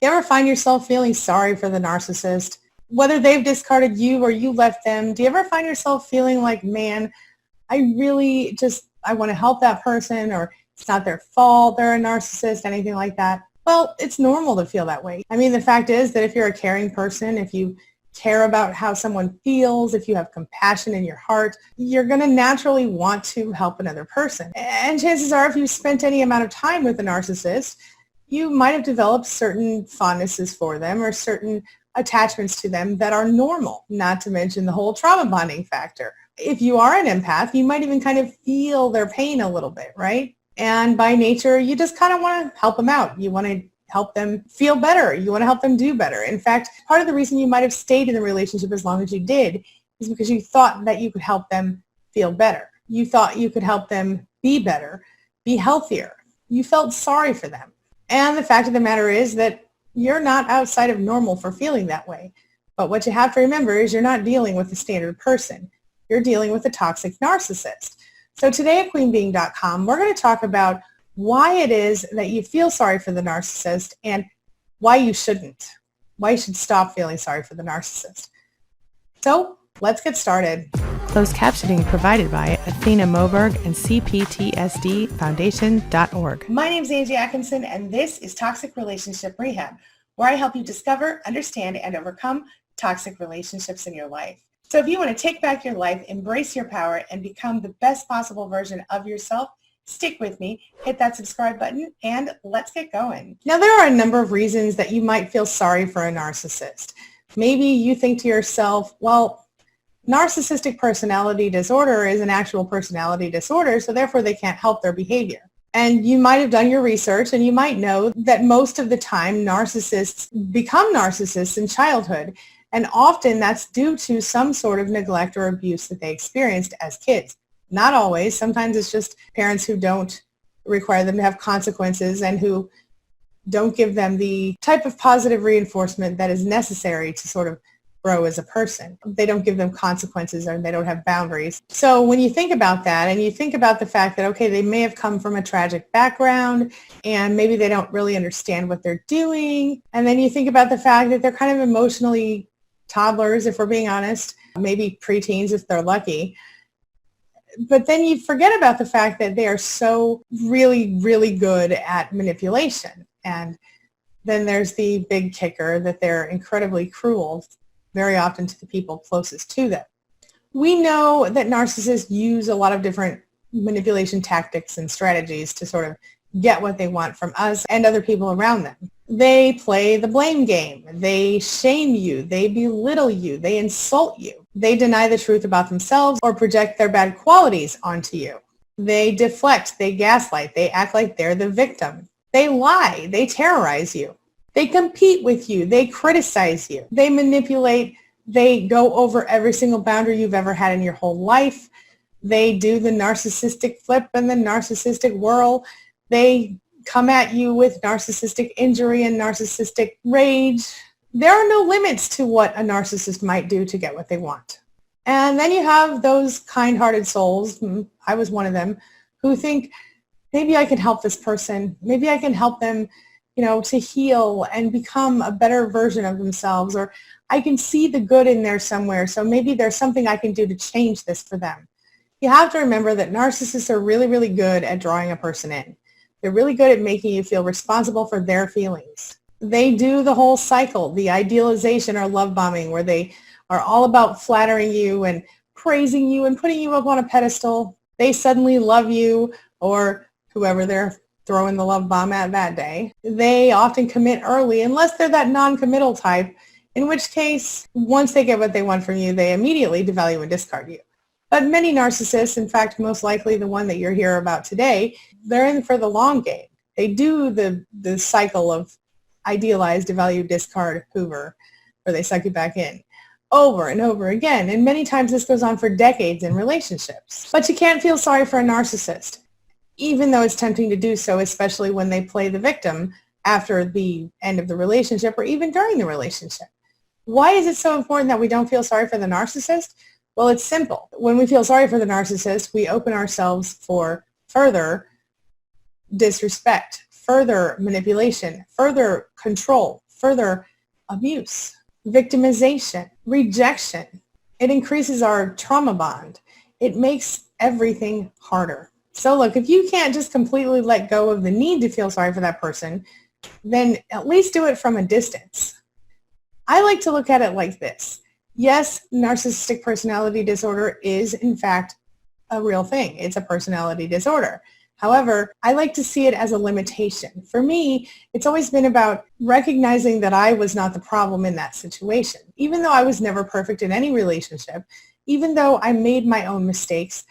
You ever find yourself feeling sorry for the narcissist? Whether they've discarded you or you left them, do you ever find yourself feeling like, man, I want to help that person, or it's not their fault, they're a narcissist, anything like that? Well, it's normal to feel that way. I mean, the fact is that if you're a caring person, if you care about how someone feels, if you have compassion in your heart, you're going to naturally want to help another person. And chances are, if you spent any amount of time with a narcissist, you might have developed certain fondnesses for them or certain attachments to them that are normal, not to mention the whole trauma bonding factor. If you are an empath, you might even kind of feel their pain a little bit, right? And by nature, you just kind of want to help them out. You want to help them feel better. You want to help them do better. In fact, part of the reason you might have stayed in the relationship as long as you did is because you thought that you could help them feel better. You thought you could help them be better, be healthier. You felt sorry for them. And the fact of the matter is that you're not outside of normal for feeling that way. But what you have to remember is you're not dealing with a standard person. You're dealing with a toxic narcissist. So today at queenbeing.com, we're going to talk about why it is that you feel sorry for the narcissist and why you shouldn't. Why you should stop feeling sorry for the narcissist. So let's get started. Closed captioning provided by Athena Moberg and CPTSDFoundation.org. My name is Angie Atkinson, and this is Toxic Relationship Rehab, where I help you discover, understand, and overcome toxic relationships in your life. So if you want to take back your life, embrace your power, and become the best possible version of yourself, stick with me, hit that subscribe button, and let's get going. Now, there are a number of reasons that you might feel sorry for a narcissist. Maybe you think to yourself, well, narcissistic personality disorder is an actual personality disorder, so therefore they can't help their behavior. And you might have done your research, and you might know that most of the time narcissists become narcissists in childhood. And often that's due to some sort of neglect or abuse that they experienced as kids. Not always. Sometimes it's just parents who don't require them to have consequences and who don't give them the type of positive reinforcement that is necessary to sort of grow as a person. They don't give them consequences, or they don't have boundaries. So when you think about that, and you think about the fact that, okay, they may have come from a tragic background and maybe they don't really understand what they're doing. And then you think about the fact that they're kind of emotionally toddlers, if we're being honest, maybe preteens if they're lucky. But then you forget about the fact that they are so really, really good at manipulation. And then there's the big kicker that they're incredibly cruel, very often to the people closest to them. We know that narcissists use a lot of different manipulation tactics and strategies to sort of get what they want from us and other people around them. They play the blame game. They shame you. They belittle you. They insult you. They deny the truth about themselves or project their bad qualities onto you. They deflect. They gaslight. They act like they're the victim. They lie. They terrorize you. They compete with you. They criticize you. They manipulate. They go over every single boundary you've ever had in your whole life. They do the narcissistic flip and the narcissistic whirl. They come at you with narcissistic injury and narcissistic rage. There are no limits to what a narcissist might do to get what they want. And then you have those kind-hearted souls, I was one of them, who think, maybe I can help this person. Maybe I can help them, to heal and become a better version of themselves, or I can see the good in there somewhere, so maybe there's something I can do to change this for them. You have to remember that narcissists are really, really good at drawing a person in. They're really good at making you feel responsible for their feelings. They do the whole cycle, the idealization or love bombing, where they are all about flattering you and praising you and putting you up on a pedestal. They suddenly love you, or whoever they're throwing the love bomb at that day. They often commit early, unless they're that non-committal type, in which case, once they get what they want from you, they immediately devalue and discard you. But many narcissists, in fact, most likely the one that you're here about today, they're in for the long game. They do the cycle of idealize, devalue, discard, hoover, where they suck you back in over and over again. And many times this goes on for decades in relationships. But you can't feel sorry for a narcissist, even though it's tempting to do so, especially when they play the victim after the end of the relationship or even during the relationship. Why is it so important that we don't feel sorry for the narcissist? Well, it's simple. When we feel sorry for the narcissist, we open ourselves for further disrespect, further manipulation, further control, further abuse, victimization, rejection. It increases our trauma bond. It makes everything harder. So look, if you can't just completely let go of the need to feel sorry for that person, then at least do it from a distance. I like to look at it like this. Yes, narcissistic personality disorder is in fact a real thing. It's a personality disorder. However, I like to see it as a limitation. For me, it's always been about recognizing that I was not the problem in that situation. Even though I was never perfect in any relationship, even though I made my own mistakes,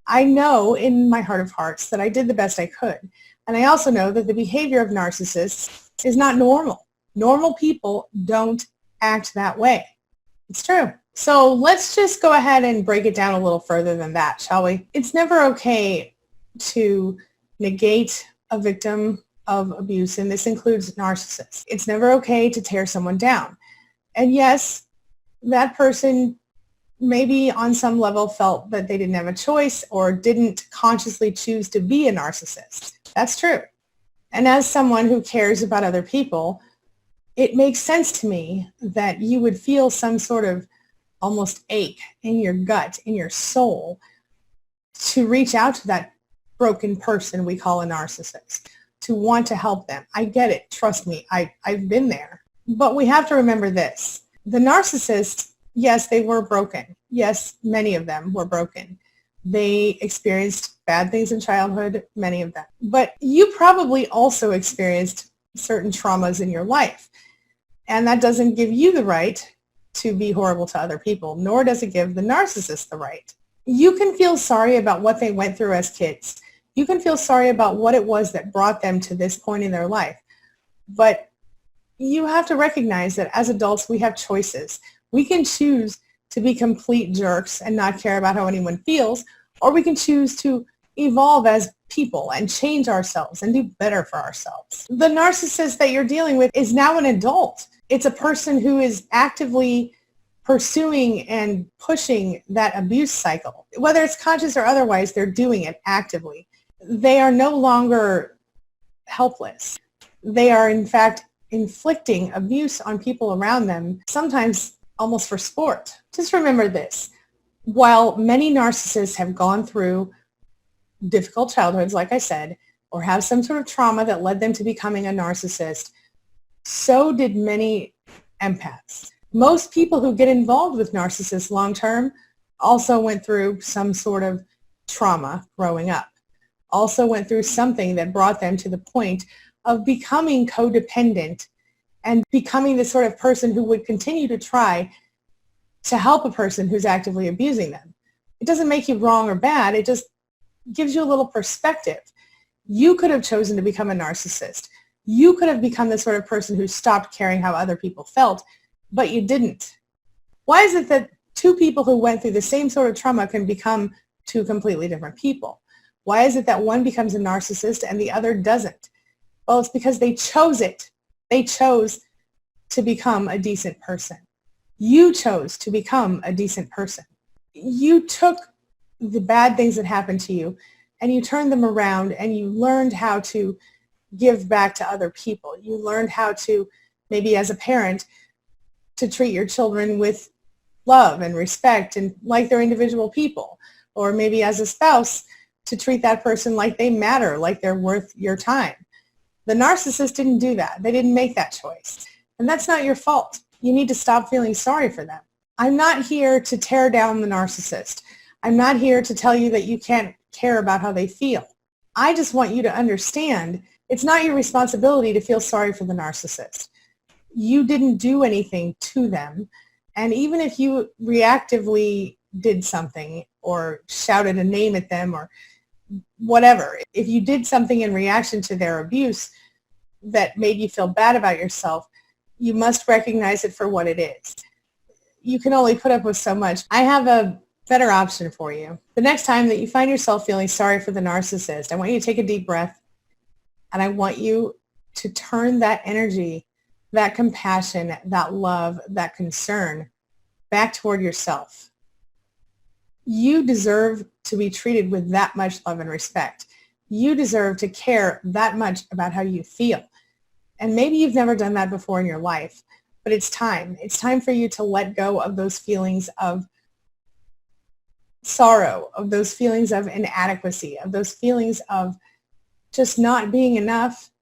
I know in my heart of hearts that I did the best I could. And I also know that the behavior of narcissists is not normal. Normal people don't act that way. It's true. So let's just go ahead and break it down a little further than that, shall we? It's never okay to negate a victim of abuse, and this includes narcissists. It's never okay to tear someone down. And yes, that person maybe on some level felt that they didn't have a choice or didn't consciously choose to be a narcissist. That's true. And as someone who cares about other people, it makes sense to me that you would feel some sort of almost ache in your gut, in your soul, to reach out to that broken person we call a narcissist, to want to help them. I get it. Trust me. I've been there. But we have to remember this. The narcissist, yes, they were broken. Yes, many of them were broken. They experienced bad things in childhood, many of them. But you probably also experienced certain traumas in your life. And that doesn't give you the right to be horrible to other people, nor does it give the narcissist the right. You can feel sorry about what they went through as kids. You can feel sorry about what it was that brought them to this point in their life. But you have to recognize that as adults, we have choices. We can choose to be complete jerks and not care about how anyone feels, or we can choose to evolve as people and change ourselves and do better for ourselves. The narcissist that you're dealing with is now an adult. It's a person who is actively pursuing and pushing that abuse cycle. Whether it's conscious or otherwise, they're doing it actively. They are no longer helpless. They are, in fact, inflicting abuse on people around them, sometimes almost for sport. Just remember this. While many narcissists have gone through difficult childhoods, like I said, or have some sort of trauma that led them to becoming a narcissist, so did many empaths. Most people who get involved with narcissists long-term also went through some sort of trauma growing up, also went through something that brought them to the point of becoming codependent and becoming the sort of person who would continue to try to help a person who's actively abusing them. It doesn't make you wrong or bad. It just gives you a little perspective. You could have chosen to become a narcissist. You could have become the sort of person who stopped caring how other people felt, but you didn't. Why is it that two people who went through the same sort of trauma can become two completely different people? Why is it that one becomes a narcissist and the other doesn't? Well, it's because they chose it. They chose to become a decent person. You chose to become a decent person. You took the bad things that happened to you and you turned them around and you learned how to give back to other people. You learned how to, maybe as a parent, to treat your children with love and respect and like they're individual people. Or maybe as a spouse, to treat that person like they matter, like they're worth your time. The narcissist didn't do that. They didn't make that choice. And that's not your fault. You need to stop feeling sorry for them. I'm not here to tear down the narcissist. I'm not here to tell you that you can't care about how they feel. I just want you to understand it's not your responsibility to feel sorry for the narcissist. You didn't do anything to them. And even if you reactively did something or shouted a name at them or whatever, if you did something in reaction to their abuse that made you feel bad about yourself, you must recognize it for what it is. You can only put up with so much. I have a better option for you. The next time that you find yourself feeling sorry for the narcissist, I want you to take a deep breath and I want you to turn that energy, that compassion, that love, that concern back toward yourself. You deserve to be treated with that much love and respect. You deserve to care that much about how you feel. And maybe you've never done that before in your life, but it's time. It's time for you to let go of those feelings of sorrow, of those feelings of inadequacy, of those feelings of just not being enough.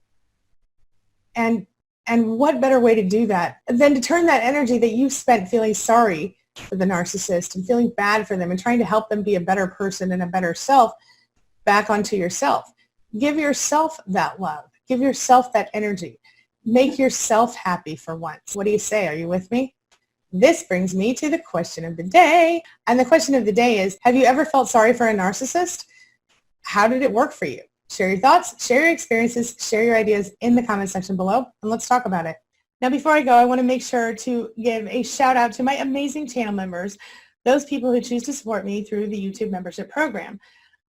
And what better way to do that than to turn that energy that you spent feeling sorry for the narcissist and feeling bad for them and trying to help them be a better person and a better self back onto yourself. Give yourself that love. Give yourself that energy. Make yourself happy for once. What do you say? Are you with me? This brings me to the question of the day. And the question of the day is, have you ever felt sorry for a narcissist? How did it work for you? Share your thoughts, share your experiences, share your ideas in the comment section below, and let's talk about it. Now, before I go, I want to make sure to give a shout out to my amazing channel members, those people who choose to support me through the YouTube membership program.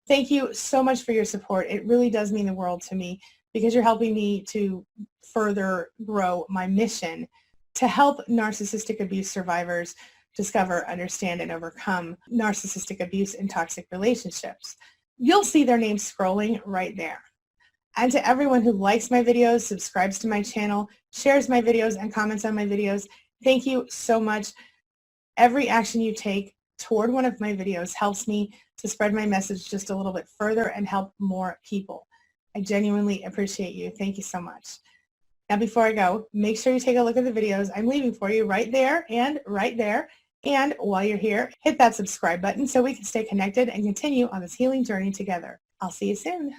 Thank you so much for your support. It really does mean the world to me because you're helping me to further grow my mission to help narcissistic abuse survivors discover, understand, and overcome narcissistic abuse in toxic relationships. You'll see their names scrolling right there. And to everyone who likes my videos, subscribes to my channel, shares my videos, and comments on my videos, thank you so much. Every action you take toward one of my videos helps me to spread my message just a little bit further and help more people. I genuinely appreciate you. Thank you so much. Now, before I go, make sure you take a look at the videos I'm leaving for you right there and right there. And while you're here, hit that subscribe button so we can stay connected and continue on this healing journey together. I'll see you soon.